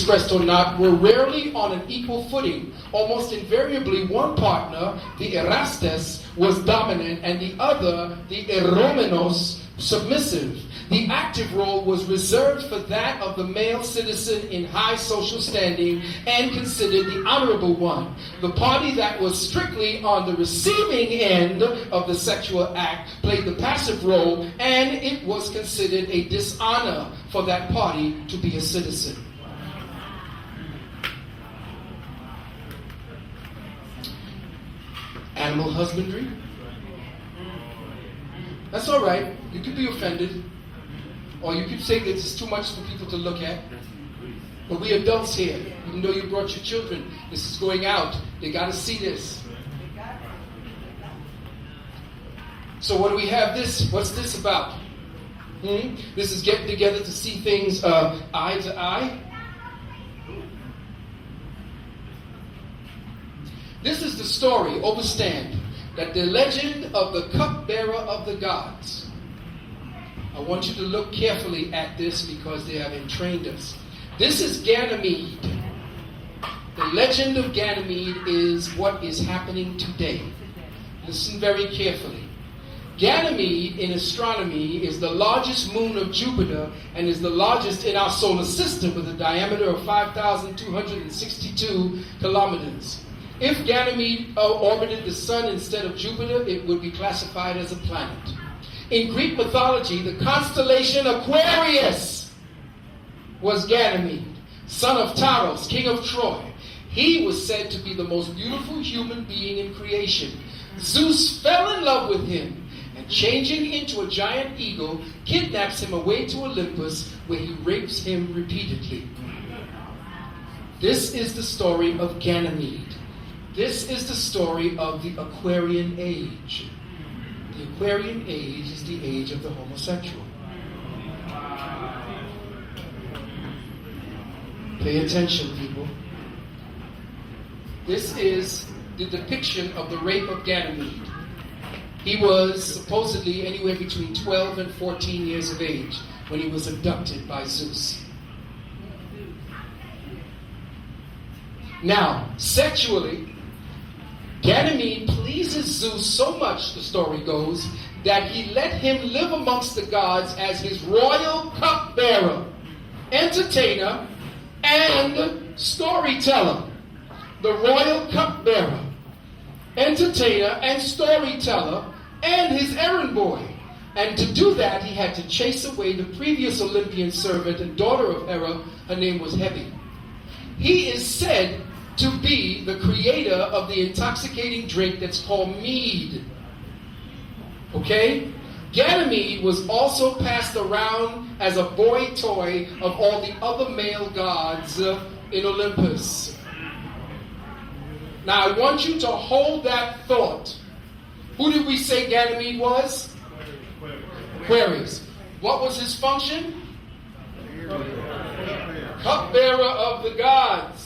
expressed or not, were rarely on an equal footing. Almost invariably, one partner, the Erastes, was dominant, and the other, the Eromenos, submissive. The active role was reserved for that of the male citizen in high social standing and considered the honorable one. The party that was strictly on the receiving end of the sexual act played the passive role, and it was considered a dishonor for that party to be a citizen. Animal husbandry? That's all right. You could be offended. Or you could say that it's too much for people to look at. But we adults here, even though you brought your children, this is going out. They got to see this. So what do we have this? What's this about? This is getting together to see things eye to eye. This is the story, overstand, that the legend of the cupbearer of the gods. I want you to look carefully at this because they have entrained us. This is Ganymede. The legend of Ganymede is what is happening today. Listen very carefully. Ganymede in astronomy is the largest moon of Jupiter and is the largest in our solar system with a diameter of 5,262 kilometers. If Ganymede orbited the sun instead of Jupiter, it would be classified as a planet. In Greek mythology, the constellation Aquarius was Ganymede, son of Taros, king of Troy. He was said to be the most beautiful human being in creation. Zeus fell in love with him, and changing into a giant eagle, kidnaps him away to Olympus, where he rapes him repeatedly. This is the story of Ganymede. This is the story of the Aquarian age. The Aquarian age is the age of the homosexual. Pay attention, people. This is the depiction of the rape of Ganymede. He was supposedly anywhere between 12 and 14 years of age when he was abducted by Zeus. Now, sexually, Ganymede pleases Zeus so much, the story goes, that he let him live amongst the gods as his royal cupbearer, entertainer, and storyteller. The royal cupbearer, entertainer, and storyteller, and his errand boy. And to do that, he had to chase away the previous Olympian servant and daughter of Hera. Her name was Hebe. He is said to be the creator of the intoxicating drink that's called mead. Okay? Ganymede was also passed around as a boy toy of all the other male gods in Olympus. Now I want you to hold that thought. Who did we say Ganymede was? Aquarius. What was his function? Cupbearer of the gods.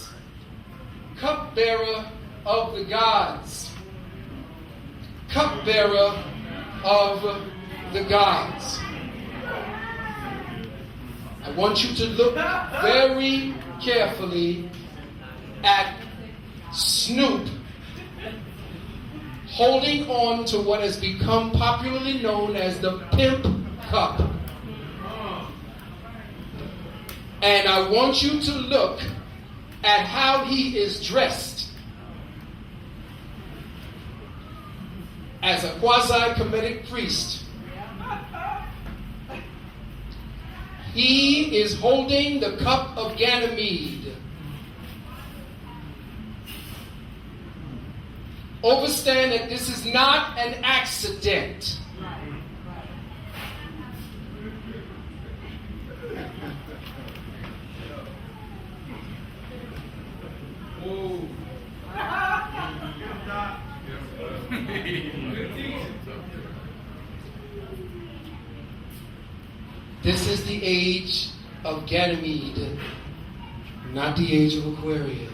Cupbearer of the gods. Cupbearer of the gods. I want you to look very carefully at Snoop holding on to what has become popularly known as the pimp cup. And I want you to look at how he is dressed as a quasi-Kemetic priest. He is holding the cup of Ganymede. Understand that this is not an accident. This is the age of Ganymede, not the age of Aquarius.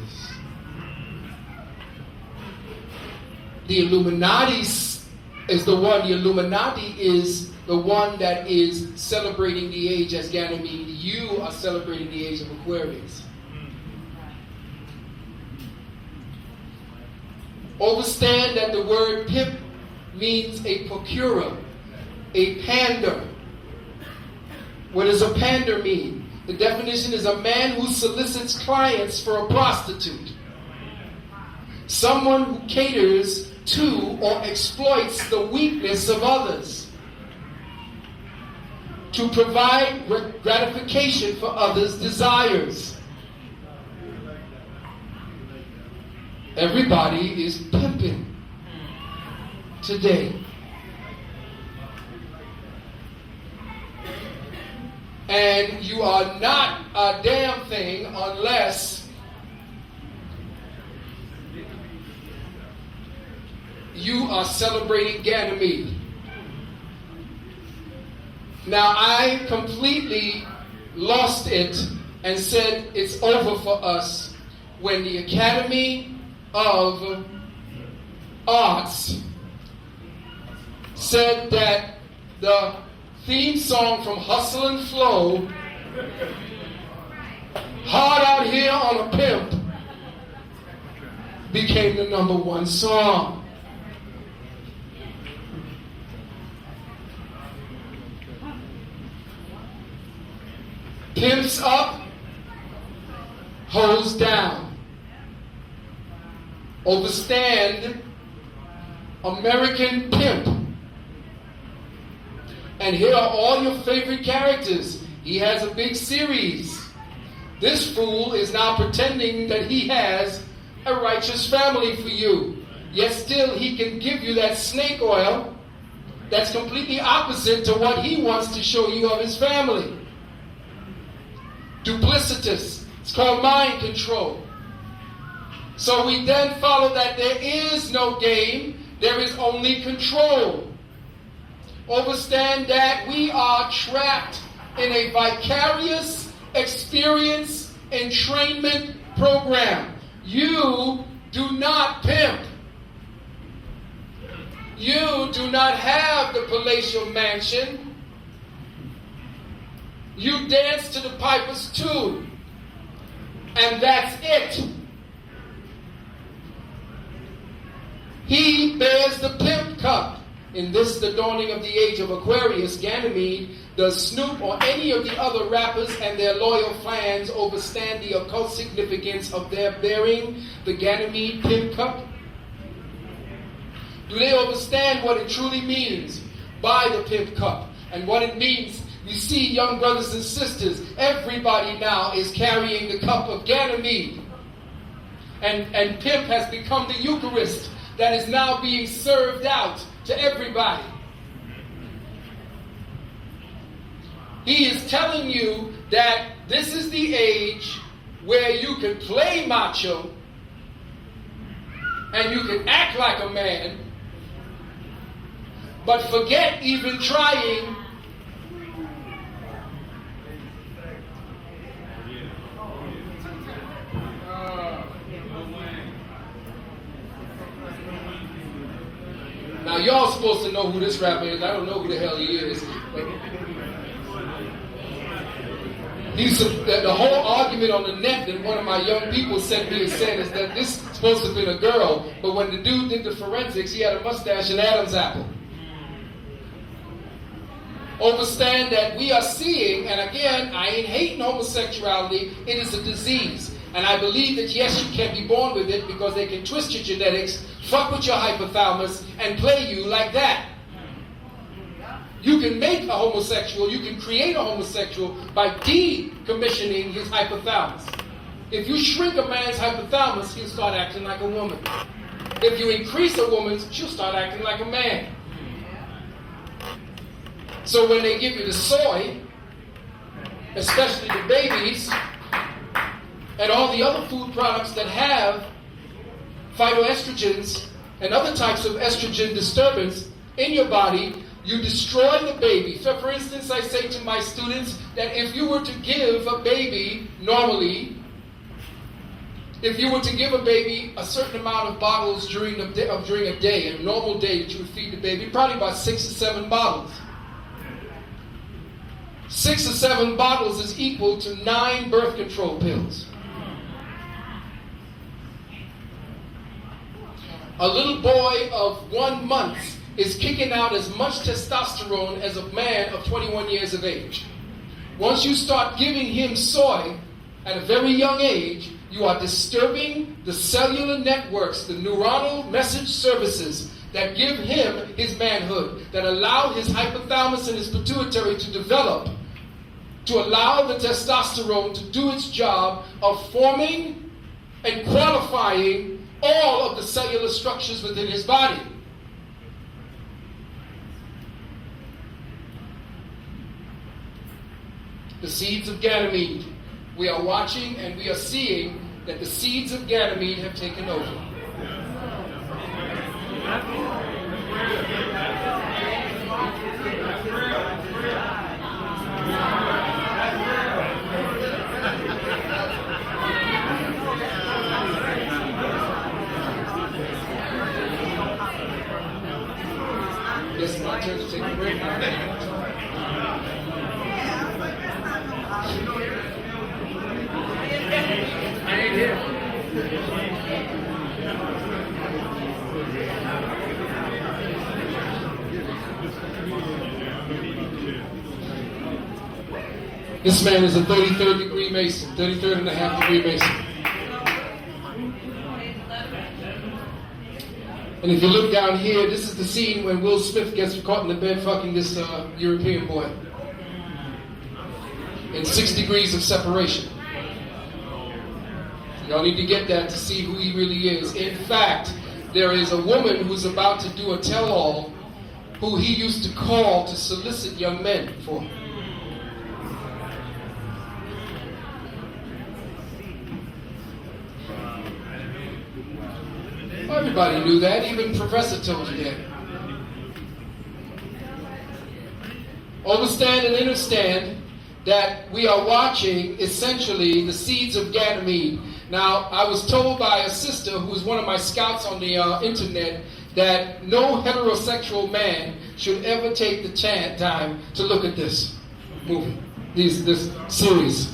The Illuminati is the one that is celebrating the age as Ganymede. You are celebrating the age of Aquarius. Understand that the word pimp means a procurer, a pander. What does a pander mean? The definition is a man who solicits clients for a prostitute. Someone who caters to or exploits the weakness of others to provide gratification for others' desires. Everybody is pimping today. And you are not a damn thing unless you are celebrating Ganymede. Now, I completely lost it and said it's over for us when the Academy of Arts said that the theme song from Hustle and Flow, Hard Out Here on a Pimp, became the #1 song. Pimps up, hoes down. Understand American Pimp. And here are all your favorite characters. He has a big series. This fool is now pretending that he has a righteous family for you. Yet still he can give you that snake oil that's completely opposite to what he wants to show you of his family. Duplicitous. It's called mind control. So we then follow that there is no game, there is only control. Understand that we are trapped in a vicarious experience entrainment program. You do not pimp. You do not have the palatial mansion. You dance to the piper's tune. And that's it. He bears the pimp cup. In this, the dawning of the age of Aquarius, Ganymede, does Snoop or any of the other rappers and their loyal fans understand the occult significance of their bearing the Ganymede pimp cup? Do they understand what it truly means by the pimp cup and what it means? You see, young brothers and sisters, everybody now is carrying the cup of Ganymede. And pimp has become the Eucharist that is now being served out to everybody. He is telling you that this is the age where you can play macho and you can act like a man, but forget even trying Now, y'all supposed to know who this rapper is. I don't know who the hell he is. The whole argument on the net that one of my young people sent me and said is that this is supposed to have been a girl, but when the dude did the forensics, he had a mustache and Adam's apple. Understand that we are seeing, and again, I ain't hating homosexuality, it is a disease. And I believe that yes, you can be born with it because they can twist your genetics, fuck with your hypothalamus, and play you like that. You can make a homosexual, you can create a homosexual by decommissioning his hypothalamus. If you shrink a man's hypothalamus, he'll start acting like a woman. If you increase a woman's, she'll start acting like a man. So when they give you the soy, especially the babies, and all the other food products that have phytoestrogens and other types of estrogen disturbance in your body, you destroy the baby. So for instance, I say to my students that if you were to give a baby normally, if you were to give a baby a certain amount of bottles during a day, a normal day that you would feed the baby, probably about 6 or 7 bottles. 6 or 7 bottles is equal to 9 birth control pills. A little boy of 1 month is kicking out as much testosterone as a man of 21 years of age. Once you start giving him soy at a very young age, you are disturbing the cellular networks, the neuronal message services that give him his manhood, that allow his hypothalamus and his pituitary to develop, to allow the testosterone to do its job of forming and qualifying all of the cellular structures within his body. The seeds of Ganymede. We are watching and we are seeing that the seeds of Ganymede have taken over. Yes, my turn to take a break. This man is a 33rd degree Mason, 33rd and a half degree Mason. And if you look down here, this is the scene when Will Smith gets caught in the bed fucking this European boy. In 6 degrees of separation. Y'all need to get that to see who he really is. In fact, there is a woman who's about to do a tell-all who he used to call to solicit young men for. Everybody knew that. Even Professor told you that. Understand and understand that we are watching essentially the seeds of Ganymede. Now, I was told by a sister who was one of my scouts on the internet that no heterosexual man should ever take the time to look at this movie, this series,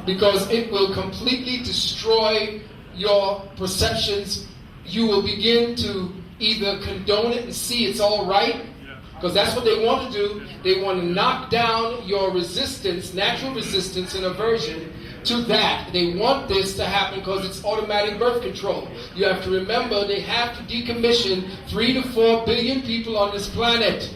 because it will completely destroy your perceptions. You will begin to either condone it and see it's all right, because that's what they want to do. They want to knock down your resistance, natural resistance and aversion to that. They want this to happen because it's automatic birth control. You have to remember they have to decommission 3 to 4 billion people on this planet.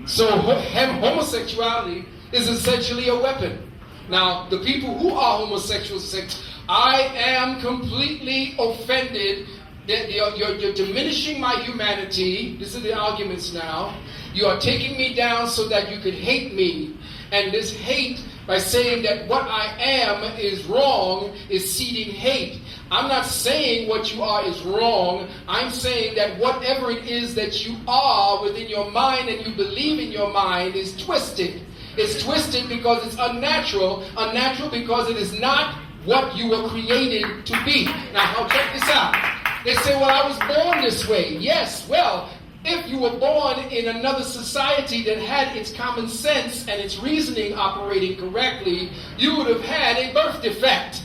So homosexuality is essentially a weapon. Now, the people who are homosexuals say, I am completely offended that you're diminishing my humanity. These are the arguments now. You are taking me down so that you could hate me. And this hate, by saying that what I am is wrong, is seeding hate. I'm not saying what you are is wrong. I'm saying that whatever it is that you are within your mind and you believe in your mind is twisted. It's twisted because it's unnatural. Unnatural because it is not what you were created to be. Now, check this out. They say, well, I was born this way. Yes, well, if you were born in another society that had its common sense and its reasoning operating correctly, you would have had a birth defect.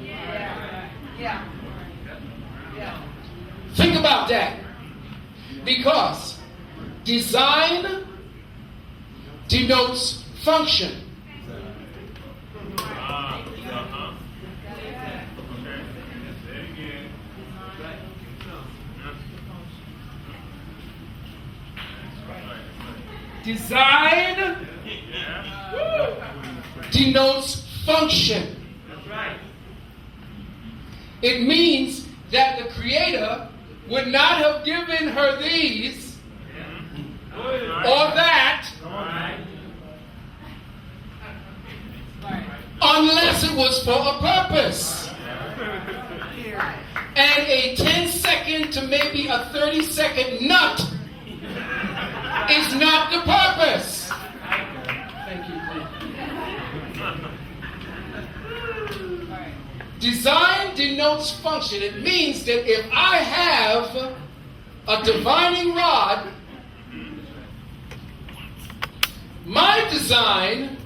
Yeah. Think about that. Because design denotes function. Design denotes function. It means that the Creator would not have given her these or that unless it was for a purpose. And a 10-second to maybe a 30-second nut is not the purpose. Thank you. Design denotes function. It means that if I have a divining rod, my design